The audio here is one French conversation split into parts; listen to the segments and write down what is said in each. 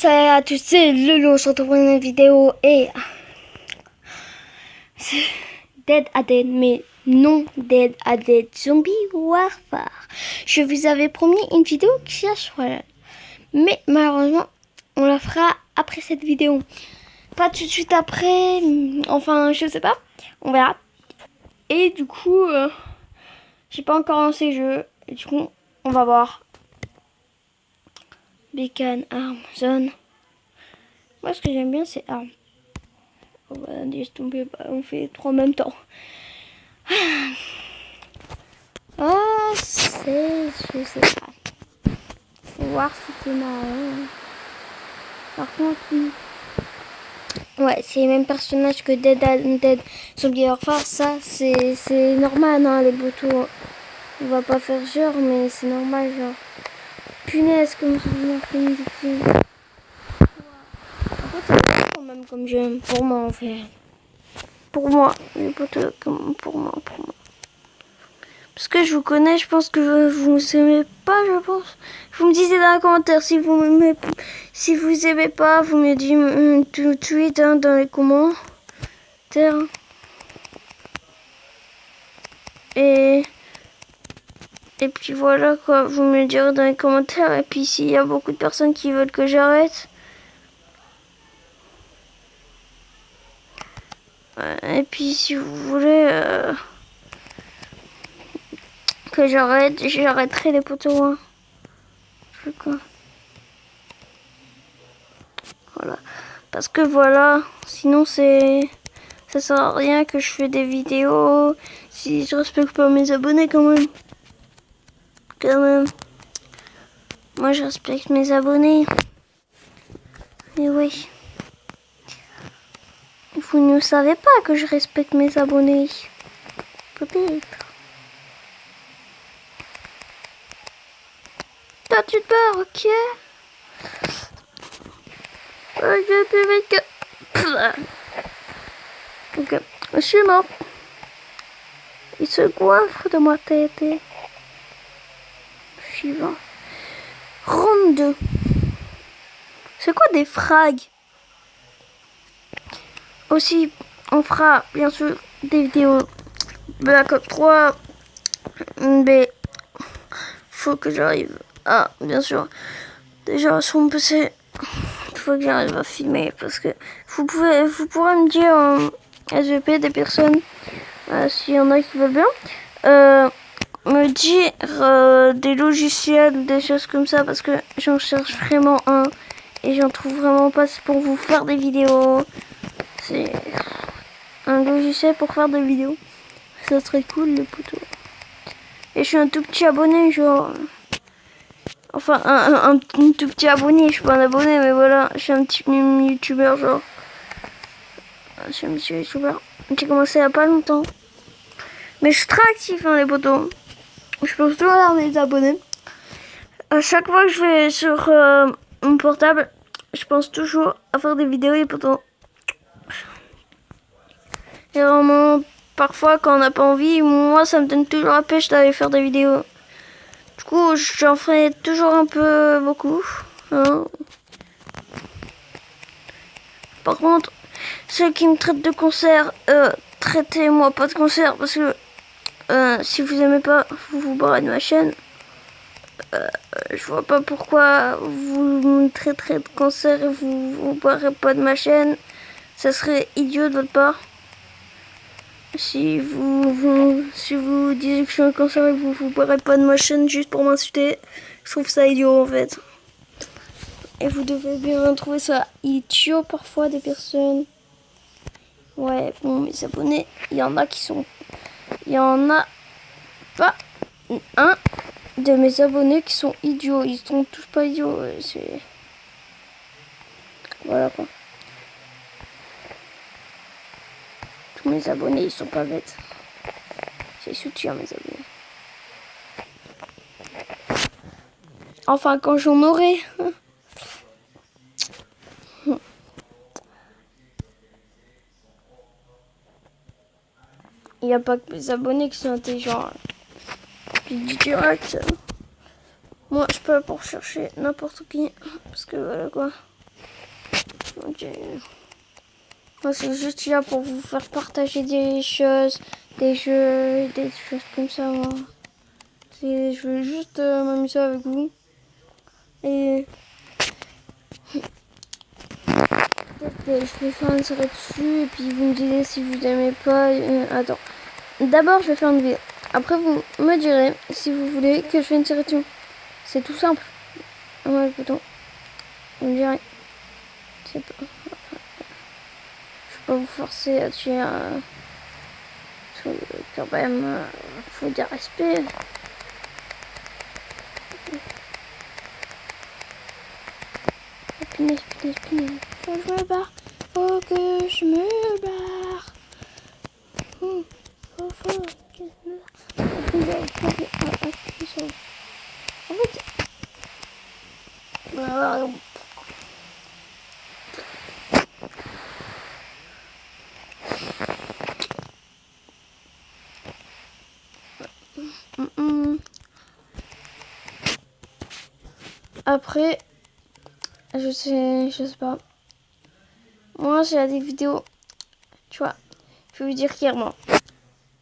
Salut à tous, c'est Lolo, on se retrouve pour une vidéo et c'est Dead à Dead, mais non Dead à Dead Zombie Warfare. Je vous avais promis une vidéo qui a choisi, mais malheureusement on la fera après cette vidéo. Pas tout de suite après, enfin je sais pas, on verra. Et du coup, j'ai pas encore lancé le jeu, et du coup on va voir. Beacon, arme, zone. Moi, ce que j'aime bien, c'est arme. Oh, bah, laisse tomber, bah, on fait trois en même temps. Ah, je sais pas. Faut voir si c'est marrant. Par contre, oui. Ouais, c'est les mêmes personnages que Dead Zombie Warfare. Ça, c'est normal, hein, les boutons. On va pas faire genre, mais c'est normal, genre. Punaise, comme je viens pris une victime. En fait, c'est bien quand même comme jeu. Pour moi, en fait. Pour moi, les potes, comme pour moi. Parce que je vous connais, je pense que vous m'aimez pas, je pense. Vous me disiez dans les commentaires si vous m'aimez, si vous aimez pas, vous me dites tout de suite hein, dans les commentaires. Et puis voilà quoi, vous me le direz dans les commentaires. Et puis s'il y a beaucoup de personnes qui veulent que j'arrête. Et puis si vous voulez que j'arrêterai les poteaux. Hein. Je sais quoi. Voilà. Parce que voilà, sinon ça sert à rien que je fais des vidéos si je respecte pas mes abonnés quand même. Moi je respecte mes abonnés. Et oui. Vous ne savez pas que je respecte mes abonnés. Peut-être. Toi tu te barres, ok? Ok, je suis mort. Il se goinfre de ma tête. Suivant. Ronde 2. C'est quoi des frags? Aussi, on fera bien sûr des vidéos Black Ops 3. Mais faut que j'arrive à, bien sûr, déjà sur mon PC. Faut que j'arrive à filmer parce que vous pourrez me dire en SVP des personnes s'il y en a qui veulent bien me dire des logiciels, des choses comme ça parce que j'en cherche vraiment un et j'en trouve vraiment pas pour vous faire des vidéos. C'est un logiciel pour faire des vidéos, ça serait cool le poteau. Et je suis un tout petit abonné genre. Enfin, un tout petit abonné, je suis pas un abonné, mais voilà, je suis un petit youtubeur, genre. Je suis un petit youtubeur. J'ai commencé il y a pas longtemps. Mais je suis très actif, hein, les potos. Je pense toujours avoir mes abonnés. À chaque fois que je vais sur mon portable, je pense toujours à faire des vidéos, les potos. Et vraiment, parfois, quand on n'a pas envie, moi, ça me donne toujours la pêche d'aller faire des vidéos. Du coup, j'en ferai toujours un peu beaucoup. Hein. Par contre, ceux qui me traitent de concert, traitez-moi pas de concert parce que si vous aimez pas, vous vous barrez de ma chaîne. Je vois pas pourquoi vous me traiterez de concert et vous vous barrez pas de ma chaîne. Ça serait idiot de votre part. Si vous disiez que je suis un cancer et que vous vous barrez pas de ma chaîne juste pour m'insulter, je trouve ça idiot en fait. Et vous devez bien trouver ça idiot parfois des personnes. Ouais, bon, mes abonnés, il y en a pas un de mes abonnés qui sont idiots. Ils sont tous pas idiots. C'est... Voilà quoi. Tous mes abonnés, ils sont pas bêtes. J'ai soutien mes abonnés. Enfin, quand j'en aurai. Il n'y a pas que mes abonnés qui sont intelligents. Puis du direct. Moi, je peux pour chercher n'importe qui. Parce que voilà quoi. Ok. Moi, c'est juste là pour vous faire partager des choses, des jeux, des choses comme ça. Moi. Je veux juste m'amuser avec vous. Et peut-être que je vais faire une série dessus. Et puis vous me direz si vous aimez pas. Attends. D'abord, je vais faire une vidéo. Après, vous me direz si vous voulez que je fasse une série dessus. C'est tout simple. Ouais, le bouton. Vous me direz. C'est pas... Je vais pas vous forcer à tuer quand même, faut dire respect. Punaise. Faut que je me barre. Faut que je me barre. Faut que je me barre. En fait... Après, je sais pas. Moi, j'ai des vidéos, tu vois, je vais vous dire clairement.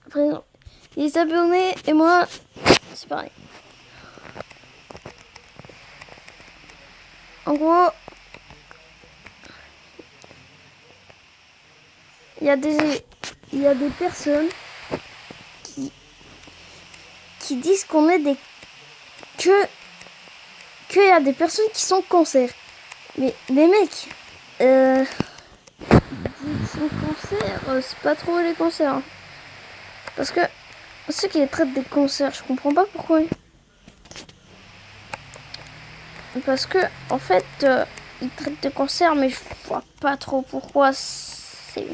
Après, les abonnés et moi, c'est pareil. En gros, il y a des personnes qui disent qu'on est des... qu'il y a des personnes qui sont cancer. Mais les mecs, ils sont cancer, c'est pas trop les cancers. Hein. Parce que ceux qui traitent des cancers, je comprends pas pourquoi. Parce que, en fait, ils traitent de cancer, mais je vois pas trop pourquoi c'est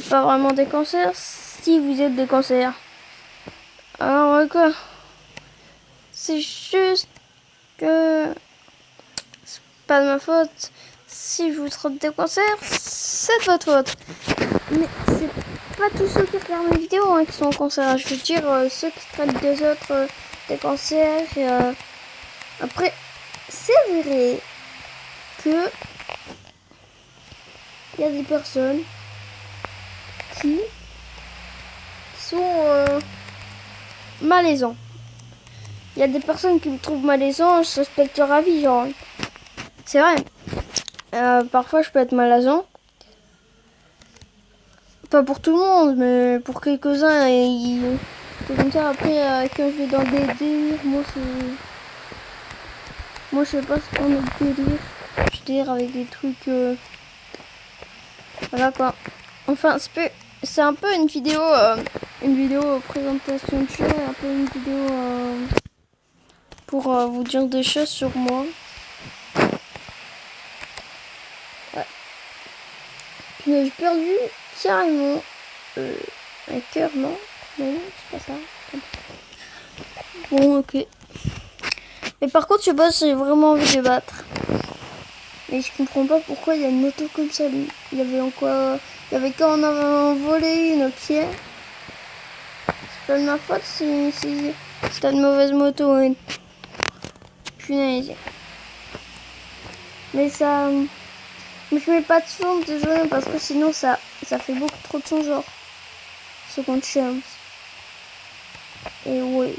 pas vraiment des cancers si vous êtes des cancers. Alors, quoi? C'est juste que c'est pas de ma faute. Si je vous traite de cancer, c'est de votre faute. Mais c'est pas tous ceux qui regardent mes vidéos hein, qui sont en cancer. Je veux dire, ceux qui traitent des autres des cancers. Après, c'est vrai que il y a des personnes qui sont malaisants. Il y a des personnes qui me trouvent malaisant, je respecte leur avis, genre. C'est vrai. Parfois, je peux être malaisant. Pas pour tout le monde, mais pour quelques-uns. Et c'est comme ça, après, quand je vais dans des délires, moi, je sais pas ce qu'on est délire. Je délire avec des trucs... Voilà, quoi. Enfin, c'est un peu une vidéo présentation de jeu, un peu une vidéo pour vous dire des choses sur moi. Ouais. Mais j'ai perdu carrément un cœur, non? Non, c'est pas ça. Bon, ok. Mais par contre, je sais pas si j'ai vraiment envie de battre. Et je comprends pas pourquoi il y a une moto comme ça, lui. Il y avait quand on avait volé une, ok. C'est pas de ma faute si t'as de mauvaises motos, hein. Punaise. Mais ça... Mais je mets pas de son, désolé, parce que sinon ça fait beaucoup trop de son, genre. Second chance. Et oui.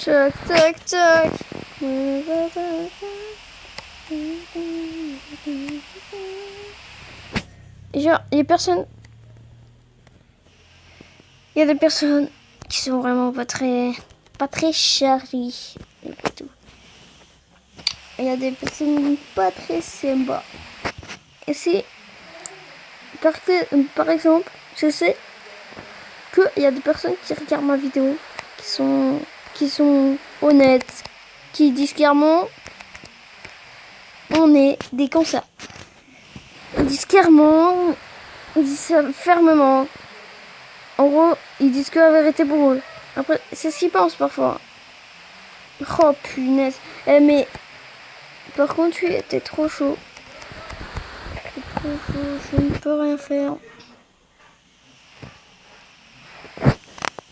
Tac, tac, tac. Genre, il y a des personnes qui sont vraiment pas très charries et tout. Il y a des personnes pas très sympas. Et c'est par exemple, je sais qu'il y a des personnes qui regardent ma vidéo qui sont honnêtes, qui disent clairement on est des cancers. Ils disent clairement, ils disent fermement. En gros, ils disent que la vérité pour eux. Après, c'est ce qu'ils pensent parfois. Oh punaise. Mais par contre, t'es trop chaud. T'es trop chaud, je ne peux rien faire.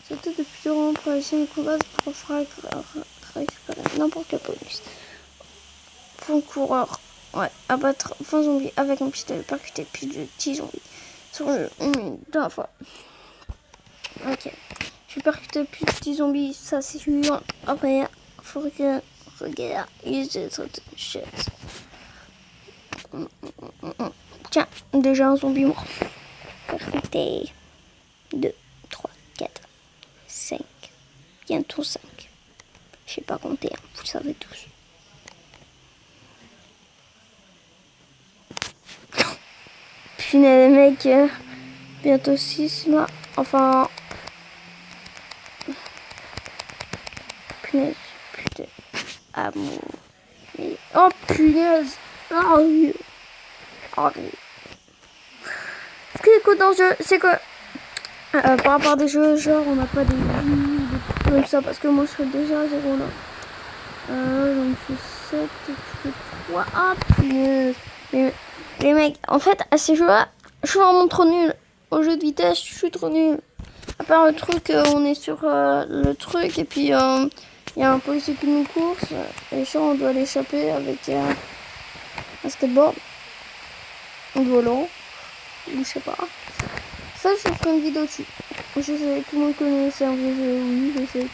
Surtout depuis longtemps pour essayer de combattre pour faire n'importe quel bonus. Point coureur. Ouais, abattre 20 zombies avec un pistolet, percuter plus de 10 zombies sur une minute dans la fois. Ok. Je vais percuter plus de 10 zombies, ça c'est suivant. Après, il faut que regarde, il se saute une chaise. Tiens, déjà un zombie mort. Percuter. 2, 3, 4, 5. Bientôt 5. Je sais pas compter, hein, vous le savez tous. Punaise, les mecs, bientôt 6 là. Enfin. Punaise, putain. Amour. Mais... Oh punaise. Oh oui. Oh oui. Ce qui est cool dans le jeu, c'est que par rapport à des jeux, genre on n'a pas des vies, des trucs comme ça, parce que moi je serais déjà à 0 là. Donc je fais 7, je fais 3. Ah punaise. Mais les mecs, en fait, à ces jeux-là, je suis vraiment trop nul. Au jeu de vitesse, je suis trop nul. À part le truc, on est sur le truc, et puis il y a un policier qui nous course, et ça, on doit l'échapper avec un skateboard, un volant, ou je sais pas. Ça, je ferai une vidéo dessus. Je sais, tout le monde connaît, c'est un vieux jeu, oui, je sais.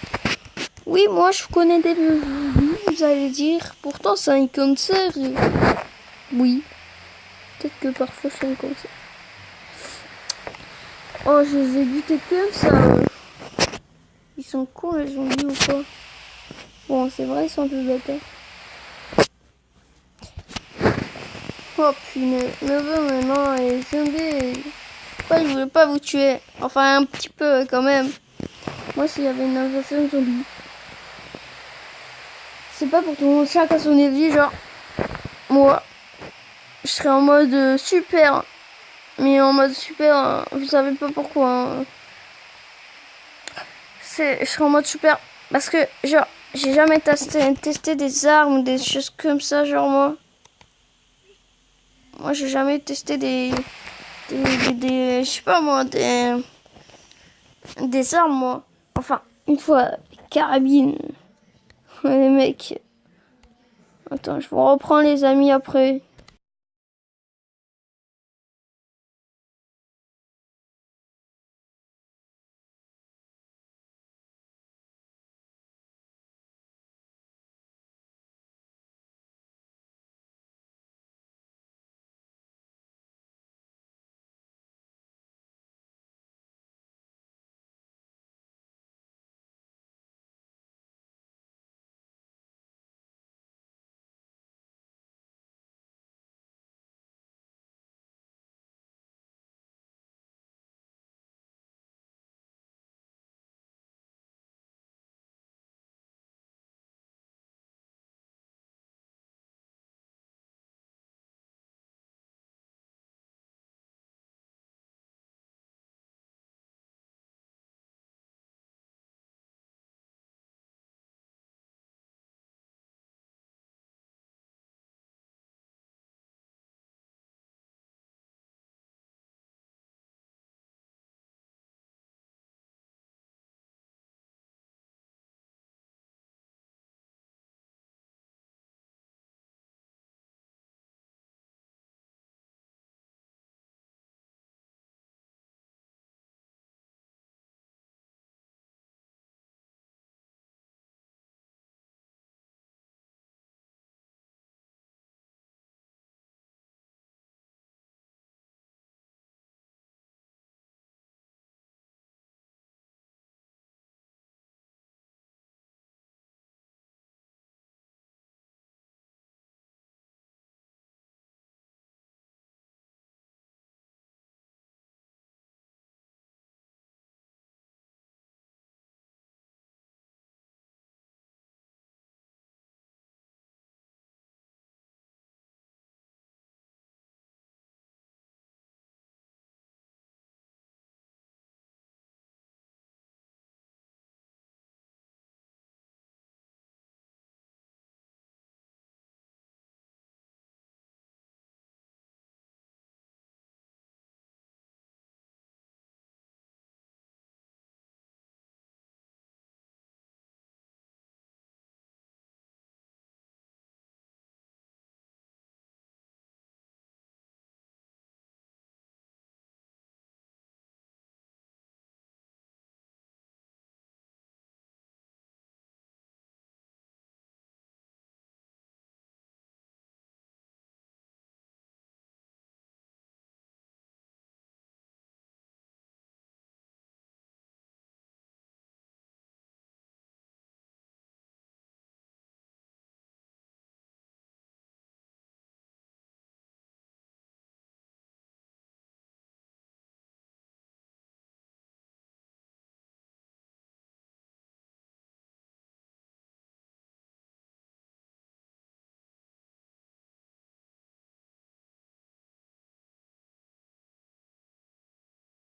Oui, moi, je connais des vieux jeux, oui, vous allez dire. Pourtant, c'est un concert. Oui. Peut-être que parfois, c'est un concert. Oh, je les ai butés comme ça. Ils sont cons, les zombies, ou quoi? Bon, c'est vrai, ils sont un peu bêtes. Oh, punaise. Mais bon, maintenant, les zombies... Pourquoi je voulais pas vous tuer? Enfin, un petit peu, quand même. Moi, s'il y avait une invasion de zombies... C'est pas pour tout le monde, chacun son avis, genre... Moi, je serais en mode super. Mais en mode super, vous savez pas pourquoi. Hein. Je serais en mode super. Parce que, genre, j'ai jamais testé des armes ou des choses comme ça, genre moi. Moi, j'ai jamais testé je sais pas moi, des armes, moi. Enfin, une fois, des carabines. Ouais, les mecs. Attends, je vous reprends les amis après.